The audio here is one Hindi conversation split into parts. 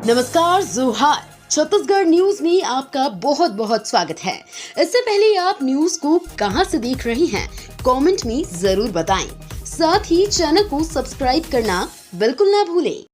नमस्कार, जोहार। छत्तीसगढ़ न्यूज में आपका बहुत बहुत स्वागत है। इससे पहले आप न्यूज को कहां से देख रहे हैं, कमेंट में जरूर बताएं। साथ ही चैनल को सब्सक्राइब करना बिल्कुल ना भूलें।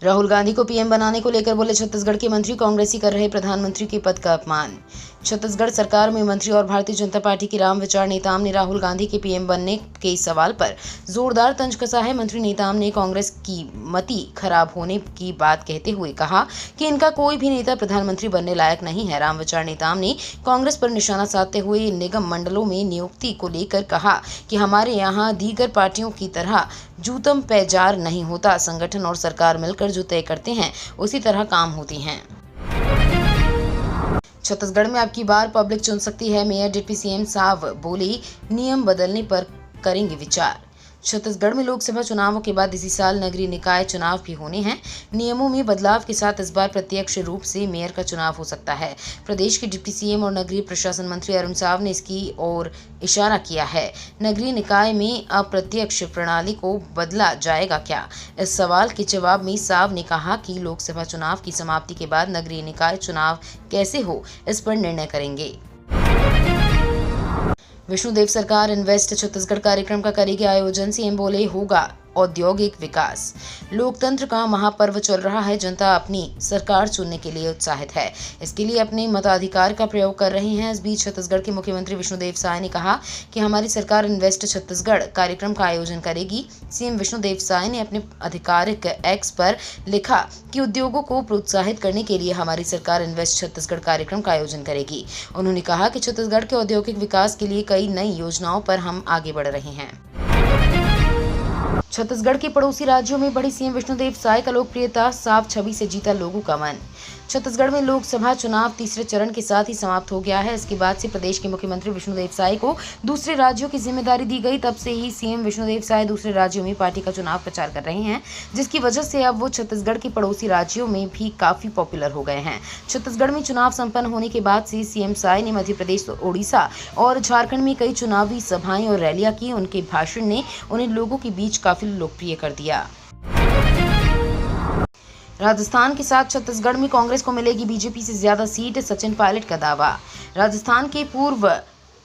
राहुल गांधी को पीएम बनाने को लेकर बोले छत्तीसगढ़ के मंत्री, कांग्रेसी कर रहे प्रधानमंत्री के पद का अपमान। छत्तीसगढ़ सरकार में मंत्री और भारतीय जनता पार्टी के राम विचार नेताम ने राहुल गांधी के पीएम बनने के सवाल पर जोरदार तंज कसा है। मंत्री नेताम ने कांग्रेस की मति खराब होने की बात कहते हुए कहा कि इनका कोई भी नेता प्रधानमंत्री बनने लायक नहीं है। राम विचार नेताम ने कांग्रेस पर निशाना साधते हुए निगम मंडलों में नियुक्ति को लेकर कहा कि हमारे यहाँ दीगर पार्टियों की तरह जूतम पैजार नहीं होता। संगठन और सरकार मिलकर जो तय करते हैं उसी तरह काम होती हैं। छत्तीसगढ़ में अब की बार पब्लिक चुन सकती है मेयर। डिप्टी सीएम साव बोले, नियम बदलने पर करेंगे विचार। छत्तीसगढ़ में लोकसभा चुनावों के बाद इसी साल नगरीय निकाय चुनाव भी होने हैं। नियमों में बदलाव के साथ इस बार प्रत्यक्ष रूप से मेयर का चुनाव हो सकता है। प्रदेश के डिप्टी सीएम और नगरीय प्रशासन मंत्री अरुण साव ने इसकी ओर इशारा किया है। नगरीय निकाय में अप्रत्यक्ष प्रणाली को बदला जाएगा क्या? इस सवाल के जवाब में साव ने कहा कि लोकसभा चुनाव की समाप्ति के बाद नगरीय निकाय चुनाव कैसे हो, इस पर निर्णय करेंगे। विष्णुदेव सरकार इन्वेस्ट छत्तीसगढ़ कार्यक्रम का करेगी आयोजन। सीएम बोले, होगा औद्योगिक विकास। लोकतंत्र का महापर्व चल रहा है। जनता अपनी सरकार चुनने के लिए उत्साहित है, इसके लिए अपने मताधिकार का प्रयोग कर रहे हैं। इस बीच छत्तीसगढ़ के मुख्यमंत्री विष्णुदेव साय ने कहा कि हमारी सरकार इन्वेस्ट छत्तीसगढ़ कार्यक्रम का आयोजन करेगी। सीएम विष्णुदेव साय ने अपने आधिकारिक एक्स पर लिखा कि उद्योगों को प्रोत्साहित करने के लिए हमारी सरकार इन्वेस्ट छत्तीसगढ़ कार्यक्रम का आयोजन करेगी। उन्होंने कहा कि छत्तीसगढ़ के औद्योगिक विकास के लिए कई नई योजनाओं पर हम आगे बढ़ रहे हैं। छत्तीसगढ़ के पड़ोसी राज्यों में बढ़ी सीएम विष्णुदेव साय का लोकप्रियता, साफ छवि से जीता लोगों का मन। छत्तीसगढ़ में लोकसभा चुनाव तीसरे चरण के साथ ही समाप्त हो गया है। इसके बाद से प्रदेश के मुख्यमंत्री विष्णुदेव साय को दूसरे राज्यों की जिम्मेदारी दी गई। तब से ही सीएम विष्णुदेव साय दूसरे राज्यों में पार्टी का चुनाव प्रचार कर रहे हैं, जिसकी वजह से अब वो छत्तीसगढ़ के पड़ोसी राज्यों में भी काफी पॉपुलर हो गए हैं। छत्तीसगढ़ में चुनाव संपन्न होने के बाद से सीएम साय ने मध्य प्रदेश, ओडिशा और झारखंड में कई चुनावी सभाएं और रैलियां की। उनके भाषण ने उन्हें लोगों के बीच काफी लोकप्रिय कर दिया। राजस्थान के साथ छत्तीसगढ़ में कांग्रेस को मिलेगी बीजेपी से ज्यादा सीट, सचिन पायलट का दावा। राजस्थान के पूर्व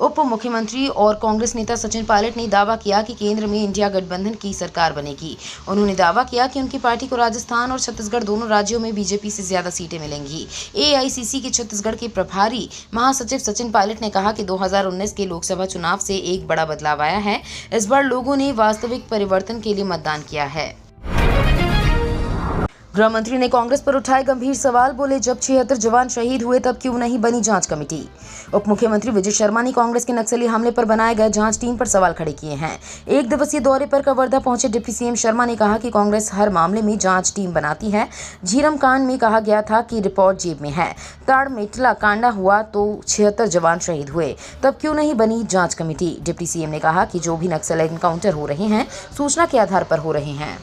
उप मुख्यमंत्री और कांग्रेस नेता सचिन पायलट ने दावा किया कि केंद्र में इंडिया गठबंधन की सरकार बनेगी। उन्होंने दावा किया कि उनकी पार्टी को राजस्थान और छत्तीसगढ़ दोनों राज्यों में बीजेपी से ज्यादा सीटें मिलेंगी। एआईसीसी के छत्तीसगढ़ के प्रभारी महासचिव सचिन पायलट ने कहा कि 2019 के लोकसभा चुनाव से एक बड़ा बदलाव आया है। इस बार लोगों ने वास्तविक परिवर्तन के लिए मतदान किया है। गृह मंत्री ने कांग्रेस पर उठाए गंभीर सवाल, बोले जब 76 जवान शहीद हुए तब क्यों नहीं बनी जांच कमेटी। उप मुख्यमंत्री विजय शर्मा ने कांग्रेस के नक्सली हमले पर बनाए गए जांच टीम पर सवाल खड़े किए हैं। एक दिवसीय दौरे पर कवर्धा पहुंचे डिप्टी सीएम शर्मा ने कहा कि कांग्रेस हर मामले में जांच टीम बनाती है। झीरम कांड में कहा गया था कि रिपोर्ट जेब में है। ताड़मेटला कांडा हुआ तो 76 जवान शहीद हुए, तब क्यों नहीं बनी जांच कमेटी। डिप्टी सीएम ने कहा कि जो भी नक्सल एनकाउंटर हो रहे हैं सूचना के आधार पर हो रहे हैं।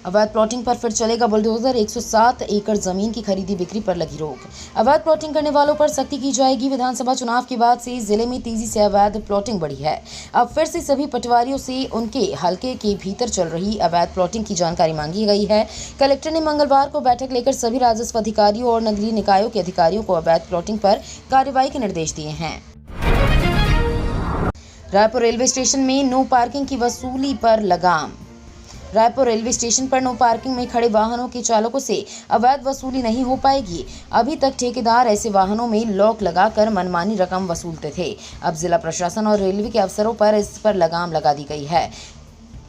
अवैध प्लॉटिंग पर फिर चलेगा बुलडोजर, 107 एकड़ जमीन की खरीदी बिक्री पर लगी रोक। अवैध प्लॉटिंग करने वालों पर सख्ती की जाएगी। विधानसभा चुनाव के बाद से जिले में तेजी से अवैध प्लॉटिंग बढ़ी है। अब फिर से सभी पटवारियों से उनके हलके के भीतर चल रही अवैध प्लॉटिंग की जानकारी मांगी गई है। कलेक्टर ने मंगलवार को बैठक लेकर सभी राजस्व अधिकारियों और नगरीय निकायों के अधिकारियों को अवैध प्लॉटिंग पर कार्रवाई के निर्देश दिए हैं। रायपुर रेलवे स्टेशन में नो पार्किंग की वसूली पर लगाम। रायपुर रेलवे स्टेशन पर नो पार्किंग में खड़े वाहनों के चालकों से अवैध वसूली नहीं हो पाएगी। अभी तक ठेकेदार ऐसे वाहनों में लॉक लगाकर मनमानी रकम वसूलते थे। अब जिला प्रशासन और रेलवे के अफसरों पर इस पर लगाम लगा दी गई है।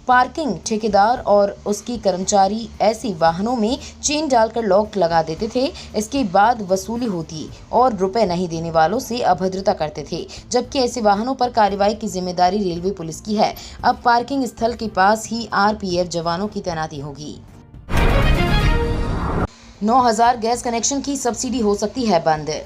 पार्किंग ठेकेदार और उसकी कर्मचारी ऐसी वाहनों में चेन डालकर लॉक लगा देते थे। इसके बाद वसूली होती और रुपए नहीं देने वालों से अभद्रता करते थे, जबकि ऐसे वाहनों पर कार्रवाई की जिम्मेदारी रेलवे पुलिस की है। अब पार्किंग स्थल के पास ही आरपीएफ जवानों की तैनाती होगी। 9,000 गैस कनेक्शन की सब्सिडी हो सकती है बंद।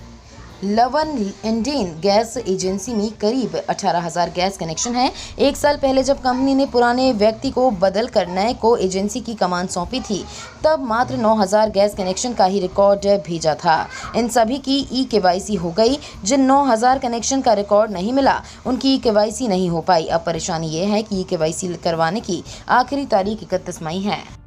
लवन इंडियन गैस एजेंसी में करीब 18,000 गैस कनेक्शन हैं। एक साल पहले जब कंपनी ने पुराने व्यक्ति को बदलकर नए को एजेंसी की कमान सौंपी थी, तब मात्र 9,000 गैस कनेक्शन का ही रिकॉर्ड भेजा था। इन सभी की ई-केवाईसी हो गई। जिन 9,000 कनेक्शन का रिकॉर्ड नहीं मिला, उनकी ई-केवाईसी नहीं हो पाई। अब परेशानी ये है कि ई-केवाईसी करवाने की आखिरी तारीख 31 मई है।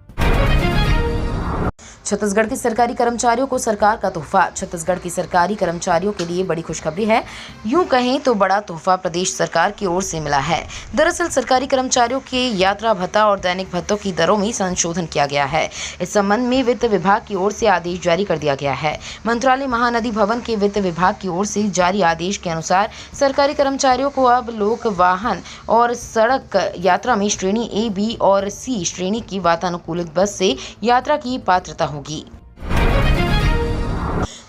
छत्तीसगढ़ के सरकारी कर्मचारियों को सरकार का तोहफा। छत्तीसगढ़ के सरकारी कर्मचारियों के लिए बड़ी खुशखबरी है। यूं कहें तो बड़ा तोहफा प्रदेश सरकार की ओर से मिला है। दरअसल सरकारी कर्मचारियों के यात्रा भत्ता और दैनिक भत्तों की दरों में संशोधन किया गया है। इस संबंध में वित्त विभाग की ओर से आदेश जारी कर दिया गया है। मंत्रालय महानदी भवन के वित्त विभाग की ओर से जारी आदेश के अनुसार सरकारी कर्मचारियों को अब लोक वाहन और सड़क यात्रा में श्रेणी ए, बी और सी श्रेणी की वातानुकूलित बस से यात्रा की पात्रता होगी।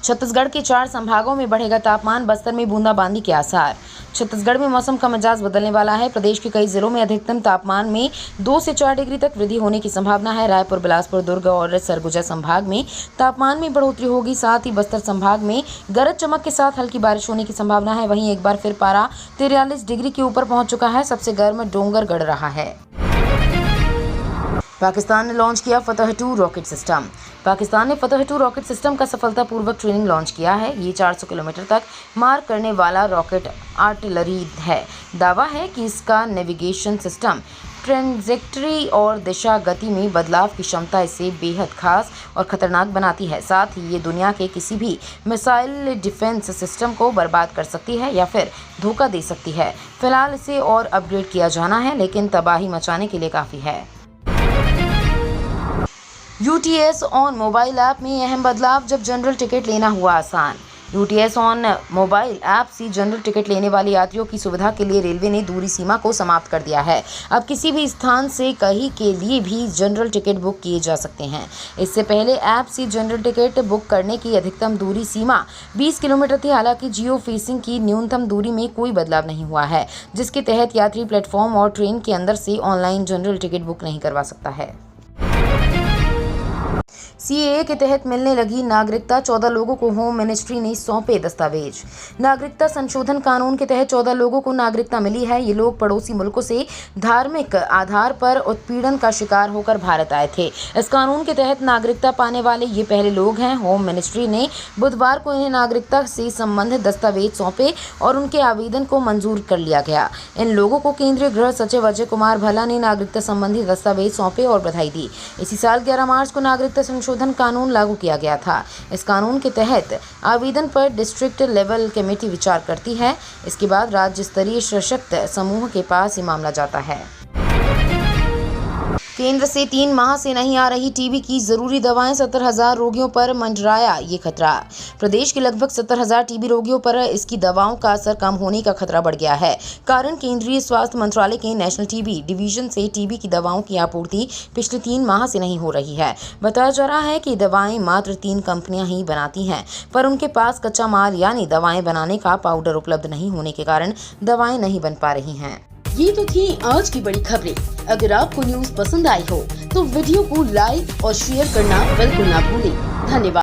छत्तीसगढ़ के 4 संभागों में बढ़ेगा तापमान, बस्तर में बूंदाबांदी के आसार। छत्तीसगढ़ में मौसम का मिजाज बदलने वाला है। प्रदेश के कई जिलों में अधिकतम तापमान में 2 से 4 डिग्री तक वृद्धि होने की संभावना है। रायपुर, बिलासपुर, दुर्ग और सरगुजा संभाग में तापमान में बढ़ोतरी होगी। साथ ही बस्तर संभाग में गरज चमक के साथ हल्की बारिश होने की संभावना है। वहीं एक बार फिर पारा 43 डिग्री के ऊपर पहुंच चुका है। सबसे गर्म डोंगरगढ़ रहा है। पाकिस्तान ने लॉन्च किया फतह-2 रॉकेट सिस्टम। पाकिस्तान ने फतह-2 रॉकेट सिस्टम का सफलतापूर्वक ट्रेनिंग लॉन्च किया है। ये 400 किलोमीटर तक मार करने वाला रॉकेट आर्टिलरी है। दावा है कि इसका नेविगेशन सिस्टम, ट्रेजेक्टरी और दिशा गति में बदलाव की क्षमता इसे बेहद खास और खतरनाक बनाती है। साथ ही ये दुनिया के किसी भी मिसाइल डिफेंस सिस्टम को बर्बाद कर सकती है या फिर धोखा दे सकती है। फिलहाल इसे और अपग्रेड किया जाना है, लेकिन तबाही मचाने के लिए काफ़ी है। UTS ऑन मोबाइल ऐप में अहम बदलाव, जब जनरल टिकट लेना हुआ आसान। UTS ऑन मोबाइल ऐप से जनरल टिकट लेने वाले यात्रियों की सुविधा के लिए रेलवे ने दूरी सीमा को समाप्त कर दिया है। अब किसी भी स्थान से कहीं के लिए भी जनरल टिकट बुक किए जा सकते हैं। इससे पहले ऐप से जनरल टिकट बुक करने की अधिकतम दूरी सीमा 20 किलोमीटर थी। हालांकि जियो फेसिंग की न्यूनतम दूरी में कोई बदलाव नहीं हुआ है, जिसके तहत यात्री प्लेटफॉर्म और ट्रेन के अंदर से ऑनलाइन जनरल टिकट बुक नहीं करवा सकता है। CAA के तहत मिलने लगी नागरिकता, 14 लोगों को होम मिनिस्ट्री ने सौंपे दस्तावेज। नागरिकता संशोधन कानून के तहत 14 लोगों को नागरिकता मिली है। ये लोग पड़ोसी मुल्कों से धार्मिक आधार पर उत्पीड़न का शिकार होकर भारत आए थे। इस कानून के तहत नागरिकता पाने वाले ये पहले लोग हैं। होम मिनिस्ट्री ने बुधवार को इन्हें नागरिकता से संबंधित दस्तावेज सौंपे और उनके आवेदन को मंजूर कर लिया गया। इन लोगों को केंद्रीय गृह सचिव अजय कुमार भल्ला ने नागरिकता संबंधी दस्तावेज सौंपे और बधाई दी। इसी साल 11 मार्च को नागरिकता संशोधन कानून लागू किया गया था। इस कानून के तहत आवेदन पर डिस्ट्रिक्ट लेवल कमेटी विचार करती है। इसके बाद राज्य स्तरीय सशक्त समूह के पास ये मामला जाता है। केंद्र से 3 माह से नहीं आ रही टीबी की जरूरी दवाएं, 70,000 रोगियों पर मंडराया ये खतरा। प्रदेश के लगभग 70,000 टीबी रोगियों पर इसकी दवाओं का असर कम होने का खतरा बढ़ गया है। कारण केंद्रीय स्वास्थ्य मंत्रालय के नेशनल टीबी डिवीजन से टीबी की दवाओं की आपूर्ति पिछले 3 माह से नहीं हो रही है। बताया जा रहा है कि दवाएं मात्र 3 कंपनियां ही बनाती हैं, पर उनके पास कच्चा माल यानी दवाएं बनाने का पाउडर उपलब्ध नहीं होने के कारण दवाएं नहीं बन पा रही हैं। ये तो थी आज की बड़ी खबरें। अगर आपको न्यूज़ पसंद आई हो तो वीडियो को लाइक और शेयर करना बिल्कुल ना भूलें। धन्यवाद।